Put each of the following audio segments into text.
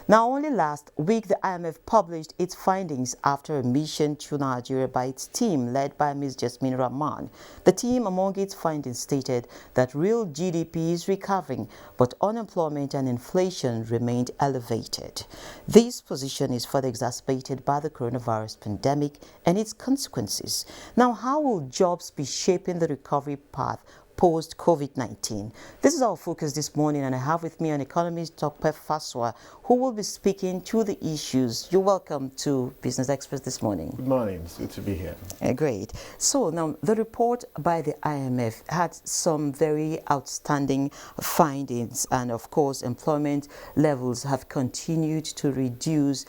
Now, only last week, the IMF published its findings after a mission to Nigeria by its team led by Ms. Jasmine Rahman. The team, among its findings, stated that real GDP is recovering, but unemployment and inflation remained elevated. This position is further exacerbated by the coronavirus pandemic and its consequences. Now, how will jobs be shaping the recovery path post-COVID-19? This is our focus this morning, and I have with me an economist, Tope Fasua, who will be speaking to the issues. You're welcome to Business Express this morning. Good morning. It's good to be here. Great. So now, the report by the IMF had some very outstanding findings, and of course, employment levels have continued to reduce.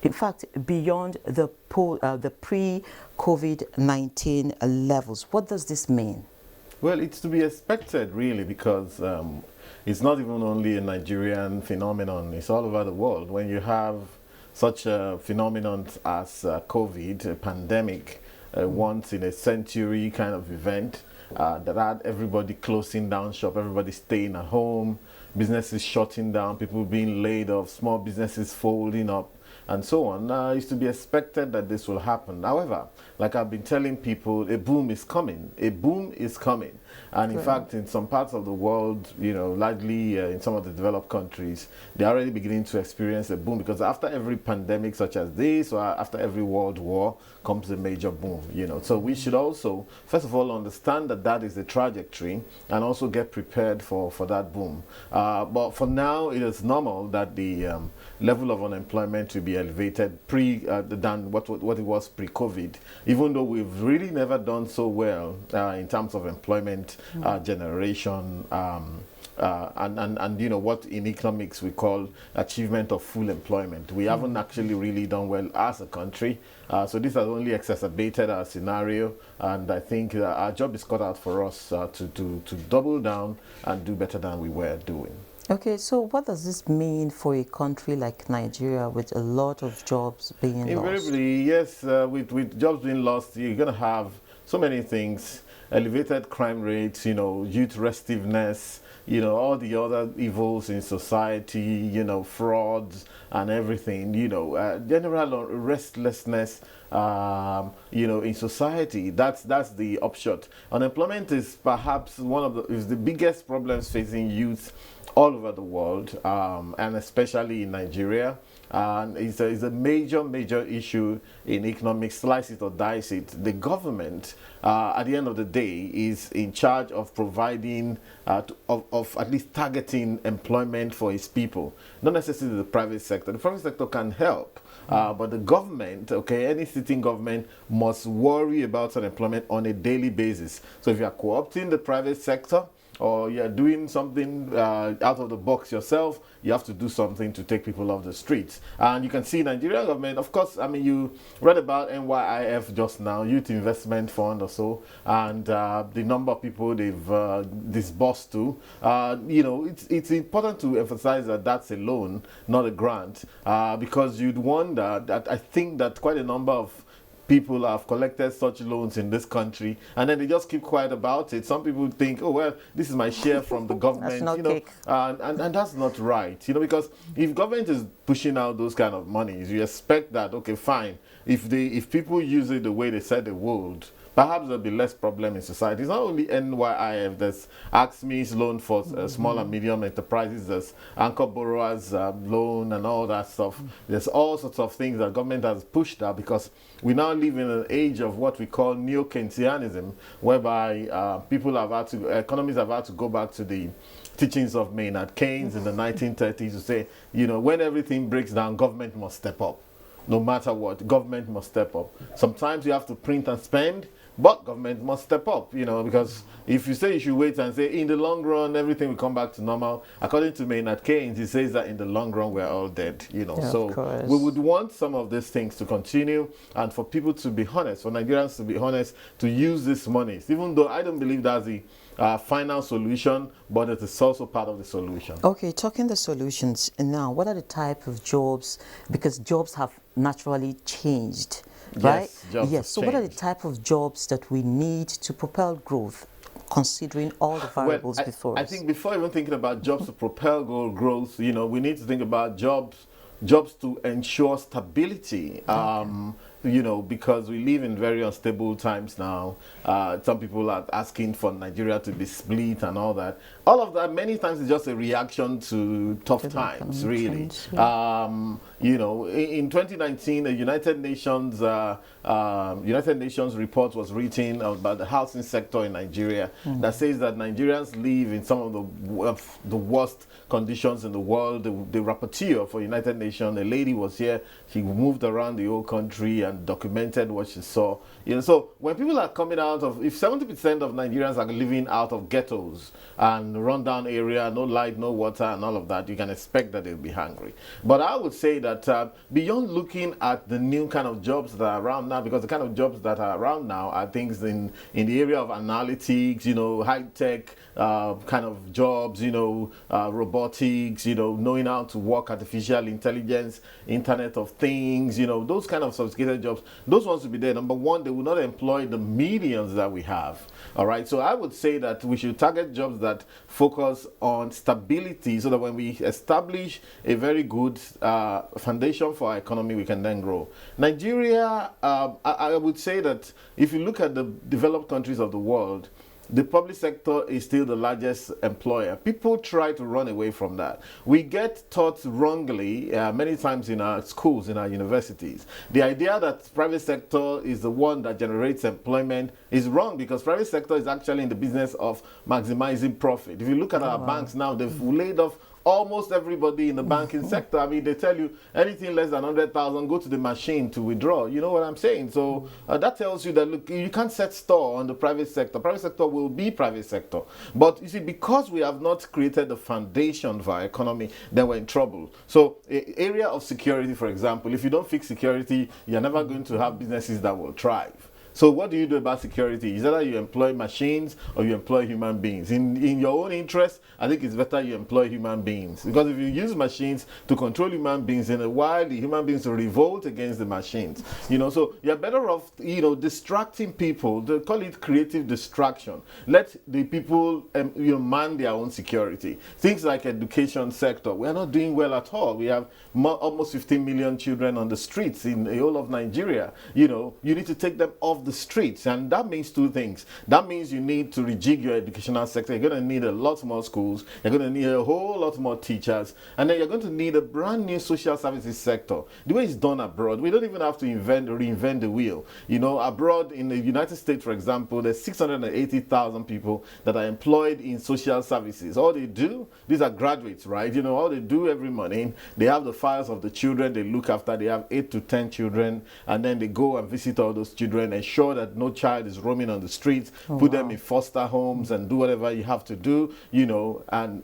In fact, beyond the pre-COVID-19 levels. What does this mean? Well, it's to be expected, really, because it's not even only a Nigerian phenomenon. It's all over the world. When you have such a phenomenon as COVID, a pandemic, once in a century kind of event, that had everybody closing down shop, everybody staying at home, businesses shutting down, people being laid off, small businesses folding up, and so on. It's to be expected that this will happen. However, like I've been telling people, a boom is coming. A boom is coming. And in fact, in some parts of the world, you know, largely in some of the developed countries, they're already beginning to experience a boom, because after every pandemic such as this, or after every world war, comes a major boom, you know. So we should also, first of all, understand that that is the trajectory, and also get prepared for that boom. But for now, it is normal that the level of unemployment will be elevated than what it was pre-COVID, even though we've really never done so well in terms of employment generation, and you know what in economics we call achievement of full employment. We haven't actually really done well as a country, so this has only exacerbated our scenario, and I think our job is cut out for us to double down and do better than we were doing. Okay, so what does this mean for a country like Nigeria with a lot of jobs being lost? Invariably, yes, with jobs being lost, you're going to have so many things: elevated crime rates, you know, youth restiveness, you know, all the other evils in society, you know, frauds and everything, you know, general restlessness, you know, in society. That's the upshot. Unemployment is perhaps one of the biggest problems facing youth all over the world, and especially in Nigeria. And it's a major issue in economics. Slice it or dice it. The government, at the end of the day, is in charge of providing, of at least targeting employment for its people. Not necessarily the private sector. The private sector can help. But the government, okay, any sitting government must worry about unemployment on a daily basis. So if you are co-opting the private sector, or you're doing something out of the box yourself, you have to do something to take people off the streets. And you can see Nigerian government, of course, I mean, you read about NYIF just now, Youth Investment Fund or so, and the number of people they've disbursed to. You know, it's important to emphasize that that's a loan, not a grant, because you'd wonder that I think that quite a number of people have collected such loans in this country, and then they just keep quiet about it. Some people think, oh well, this is my share from the government, That's not you know, cake. and that's not right, you know, because if government is pushing out those kind of monies, you expect that, okay, fine, if people use it the way they said they would, perhaps there'll be less problem in society. It's not only NYIF, there's AXMI's loan for small and medium enterprises, there's anchor borrowers loan and all that stuff. There's all sorts of things that government has pushed out, because we now live in an age of what we call neo-Keynesianism, whereby economies have had to go back to the teachings of Maynard Keynes in the 1930s to say, you know, when everything breaks down, government must step up. No matter what, government must step up. Sometimes you have to print and spend, but government must step up, you know, because if you say you should wait and say in the long run everything will come back to normal, according to Maynard Keynes, he says that in the long run we're all dead, you know. Yeah, so we would want some of these things to continue, and for people to be honest, for Nigerians to be honest, to use these monies, even though I don't believe that's the final solution, but it is also part of the solution. Okay, talking the solutions now, what are the type of jobs, because jobs have naturally changed, right? Yes, so what are the type of jobs that we need to propel growth, considering all the variables before us? I think before even thinking about jobs to propel growth, you know, we need to think about jobs jobs to ensure stability. You know, because we live in very unstable times now. Some people are asking for Nigeria to be split and all that. All of that, many times, is just a reaction to tough times, really. You know, in 2019, the United Nations report was written about the housing sector in Nigeria that says that Nigerians live in some of the worst conditions in the world. The rapporteur for United Nations, a lady was here. She moved around the whole country and documented what she saw. You know, so when people are coming out of, if 70% of Nigerians are living out of ghettos and rundown area, no light, no water, and all of that, you can expect that they'll be hungry. But I would say that beyond looking at the new kind of jobs that are around now, because the kind of jobs that are around now are things in the area of analytics, you know, high tech kind of jobs, you know, robotics, you know, knowing how to work artificial intelligence, Internet of Things, you know, those kind of sophisticated jobs, those ones will be there. Number one, they will not employ the millions that we have. All right, so I would say that we should target jobs that focus on stability, so that when we establish a very good foundation for our economy, we can then grow. Nigeria, I would say that if you look at the developed countries of the world, the public sector is still the largest employer. People try to run away from that. We get taught wrongly many times in our schools, in our universities. The idea that private sector is the one that generates employment is wrong, because private sector is actually in the business of maximizing profit. If you look at our banks now, they've laid off almost everybody in the banking sector. I mean, they tell you anything less than 100,000, go to the machine to withdraw. You know what I'm saying? So that tells you that, look, you can't set store on the private sector. Private sector will be private sector. But you see, because we have not created the foundation for our economy, then we're in trouble. So area of security, for example, if you don't fix security, you're never going to have businesses that will thrive. So what do you do about security? Is either you employ machines or you employ human beings. In your own interest, I think it's better you employ human beings. Because if you use machines to control human beings, in a while the human beings will revolt against the machines. You know, so you're better off, you know, distracting people. They call it creative distraction. Let the people you know, man their own security. Things like education sector, we are not doing well at all. We have almost 15 million children on the streets in the whole of Nigeria. You know, you need to take them off the streets, and that means two things. That means you need to rejig your educational sector. You're going to need a lot more schools, you're going to need a whole lot more teachers, and then you're going to need a brand new social services sector. The way it's done abroad, we don't even have to reinvent the wheel. You know, abroad in the United States, for example, there's 680,000 people that are employed in social services. All they do, these are graduates, right? You know, all they do every morning, they have the files of the children they look after. They have 8 to 10 children, and then they go and visit all those children and ensure that no child is roaming on the streets, put them in foster homes and do whatever you have to do, you know, and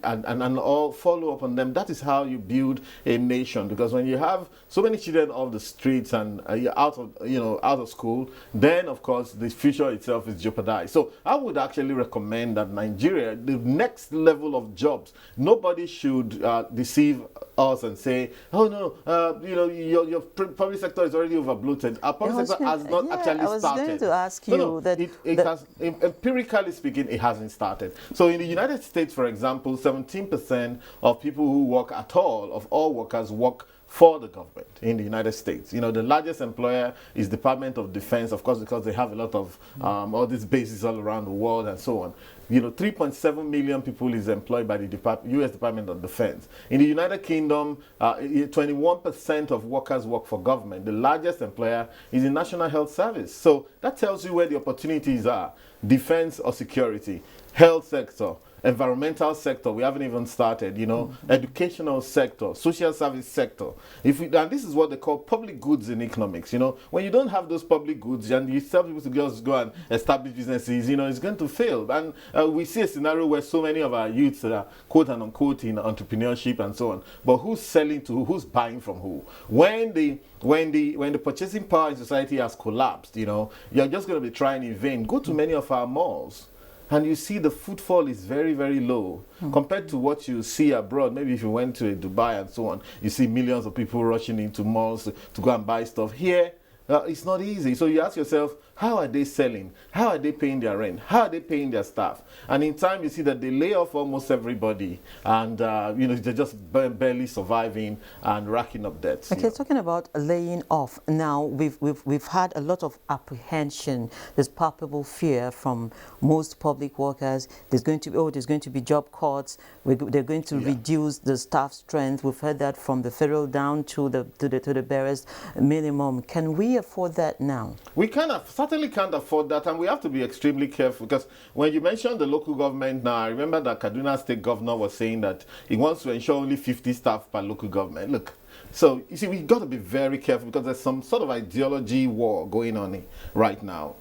all follow up on them. That is how you build a nation, because when you have so many children off the streets and you're out of school, then of course the future itself is jeopardized. So I would actually recommend that Nigeria, the next level of jobs, nobody should deceive us and say, oh no, you know, your public sector is already over bloated. Our public sector has not actually started. To ask you that it has, empirically speaking, it hasn't started. So in the United States, for example, 17% of people who work at all, of all workers, work for the government in the United States. You know, the largest employer is Department of Defense, of course, because they have a lot of all these bases all around the world and so on. You know, 3.7 million people is employed by the U.S. Department of Defense. In the United Kingdom, 21% of workers work for government. The largest employer is the National Health Service. So that tells you where the opportunities are. Defense or security, health sector, environmental sector, we haven't even started, you know, educational sector, social service sector. And this is what they call public goods in economics. You know, when you don't have those public goods and you tell people to just go and establish businesses, you know, it's going to fail. And we see a scenario where so many of our youths are quote and unquote in entrepreneurship and so on. But who's selling to who? Who's buying from who? When the purchasing power in society has collapsed, you know, you're just going to be trying in vain. Go to many of our malls, and you see the footfall is very, very low compared to what you see abroad. Maybe if you went to Dubai and so on, you see millions of people rushing into malls to go and buy stuff. Here, it's not easy. So you ask yourself, how are they selling? How are they paying their rent? How are they paying their staff? And in time, you see that they lay off almost everybody, and they're just barely surviving and racking up debts. Okay, talking about laying off. Now we've had a lot of apprehension. There's palpable fear from most public workers. There's going to be job cuts. They're going to reduce the staff strength. We've heard that from the federal down to the barest minimum. Can we afford that now? We certainly can't afford that, and we have to be extremely careful, because when you mentioned the local government now, I remember that Kaduna State Governor was saying that he wants to ensure only 50 staff per local government. Look, so you see, we've got to be very careful, because there's some sort of ideology war going on right now.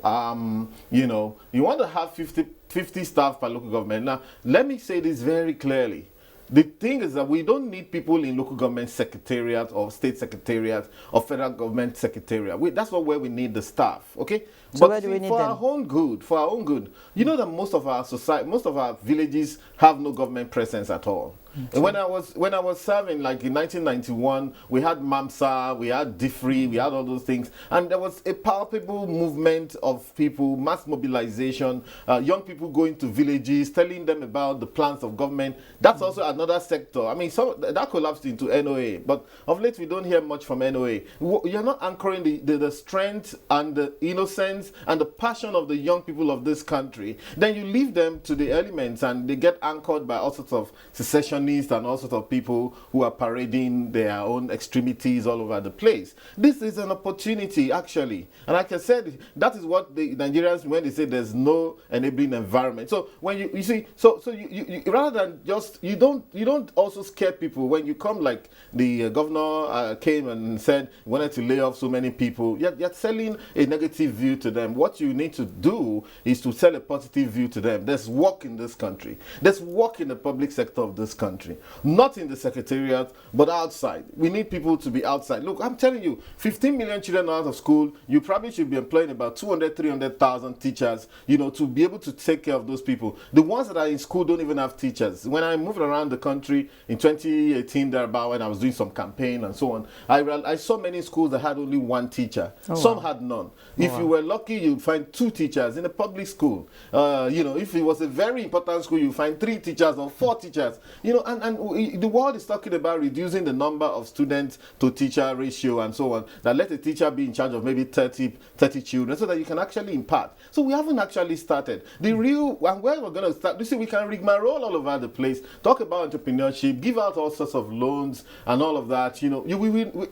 You want to have 50 staff per local government. Now, let me say this very clearly. The thing is that we don't need people in local government secretariat or state secretariat or federal government secretariat. That's not where we need the staff, okay? So but where do we need for them? our own good, you know that most of our villages have no government presence at all. And when I was serving, like in 1991, we had MAMSA, we had DIFRI, we had all those things, and there was a palpable movement of people, mass mobilization, young people going to villages, telling them about the plans of government. That's also another sector. I mean, that collapsed into NOA, but of late we don't hear much from NOA. You're not anchoring the strength and the innocence and the passion of the young people of this country. Then you leave them to the elements, and they get anchored by all sorts of secession and all sorts of people who are parading their own extremities all over the place. This is an opportunity, actually. And like I said, that is what the Nigerians, when they say there's no enabling environment. So when you see, you rather than just, you don't also scare people when you come, like the governor came and said he wanted to lay off so many people. You're selling a negative view to them. What you need to do is to sell a positive view to them. There's work in this country. There's work in the public sector of this country. Not in the secretariat, but outside. We need people to be outside. Look, I'm telling you, 15 million children out of school, you probably should be employing about 200, 300,000 teachers, to be able to take care of those people. The ones that are in school don't even have teachers. When I moved around the country in 2018, thereabout, when I was doing some campaign and so on, I saw many schools that had only one teacher. Some had none. If you were lucky, you'd find 2 teachers in a public school. If it was a very important school, you find 3 teachers or 4 teachers. And the world is talking about reducing the number of students to teacher ratio and so on. That let a teacher be in charge of maybe 30 children, so that you can actually impart. So we haven't actually started. And where we're going to start, you see, we can rigmarole all over the place, talk about entrepreneurship, give out all sorts of loans and all of that.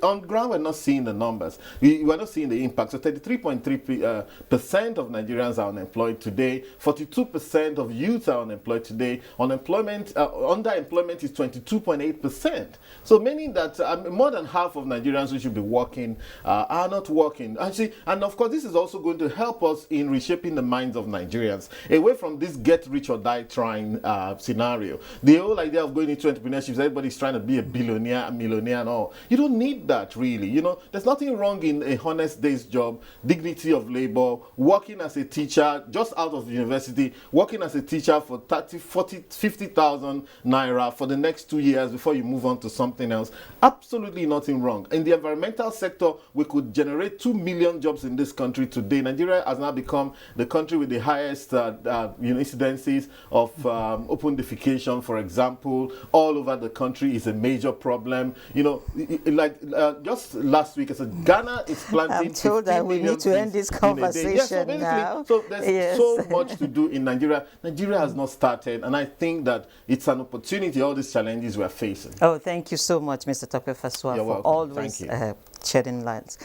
On ground, we're not seeing the numbers. We're not seeing the impact. So 33.3% of Nigerians are unemployed today. 42% of youth are unemployed today. Underemployment is 22.8%. So meaning that more than half of Nigerians who should be working are not working. And of course, this is also going to help us in reshaping the minds of Nigerians away from this get rich or die trying scenario. The whole idea of going into entrepreneurship is everybody's trying to be a billionaire, a millionaire and all. You don't need that, really. There's nothing wrong in a honest day's job, dignity of labor, working as a teacher just out of university, working as a teacher for 30, 40, 50,000 naira for the next 2 years before you move on to something else. Absolutely nothing wrong. In the environmental sector, we could generate 2 million jobs in this country today. Nigeria has now become the country with the highest incidences of open defecation, for example, all over the country is a major problem. Just last week, I said Ghana is planting. I'm told that we need to end this conversation now. So there's so much to do in Nigeria. Nigeria has not started, and I think that it's an opportunity, all these challenges we're facing. Oh, thank you so much, Mr. Tope Fasua, for always shedding lights.